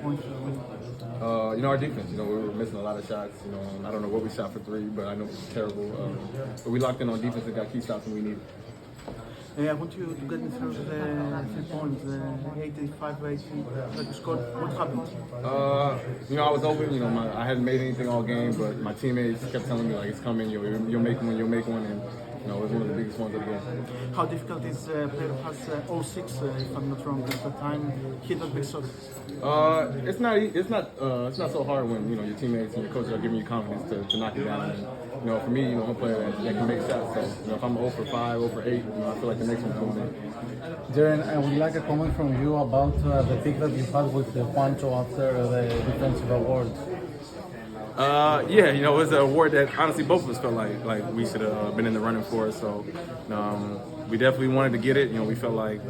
point? Our defense. We were missing a lot of shots. I don't know what we shot for three, but I know it was terrible. But we locked in on defense and got key shots when we needed. I want you to get me through the 3 points, the 85-80 that you scored. What happened? I was open. I hadn't made anything all game, but my teammates kept telling me like it's coming. You'll make one. You'll make one, and it was one of the biggest ones of the game. How difficult is player who has 06, if I'm not wrong, at the time hit that big shot? It's not so hard when your teammates and your coaches are giving you confidence to knock it down. And, for me, I'm a player that can make shots. So if I'm 0 for 5, 0 for 8, I feel like the next one comes in. Darren, I would like a comment from you about the pick that you had with Juancho after the defensive award. It was an award that honestly both of us felt like we should have been in the running for. So we definitely wanted to get it. We felt like,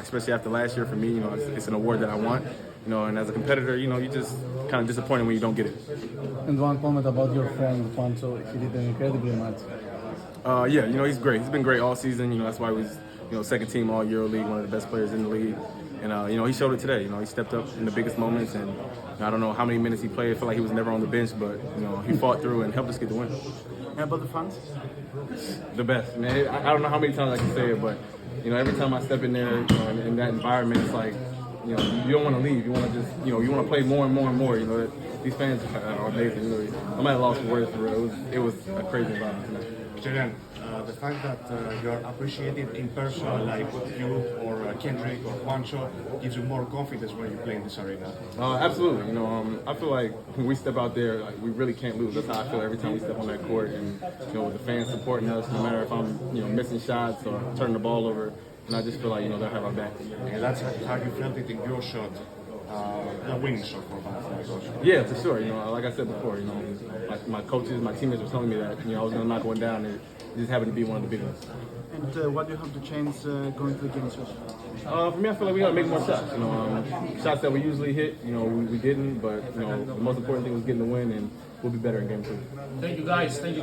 especially after last year for me, it's an award that I want. And as a competitor, you're just kind of disappointed when you don't get it. And one comment about your friend Juancho, he did an incredibly much. He's great. He's been great all season. That's why he was second team all EuroLeague, one of the best players in the league. And he showed it today. He stepped up in the biggest moments, and I don't know how many minutes he played. I feel like he was never on the bench, but he fought through and helped us get the win. And about the fans? The best, man. I don't know how many times I can say it, but every time I step in there, in that environment, it's like you don't want to leave. You want to just you want to play more and more and more. These fans are amazing. I'm at a loss for words for real. It was a crazy environment tonight. Julian, the fact that you're appreciated in person, like you or Kendrick or Juancho, gives you more confidence when you play in this arena. Absolutely. I feel like when we step out there, we really can't lose. That's how I feel every time we step on that court. And with the fans supporting us, no matter if I'm missing shots or turning the ball over, and I just feel like they'll have our back. And that's how you felt it in your shot. The winning shot for Ghana. Yeah, for sure. Like I said before, my coaches, my teammates were telling me that I was going to knock one down, and it just happened to be one of the big ones. And what do you have to change going to the games? For me, I feel like we got to make more shots. Shots that we usually hit, we didn't. But the most important thing was getting the win, and we'll be better in game 2. Thank you guys. Thank you.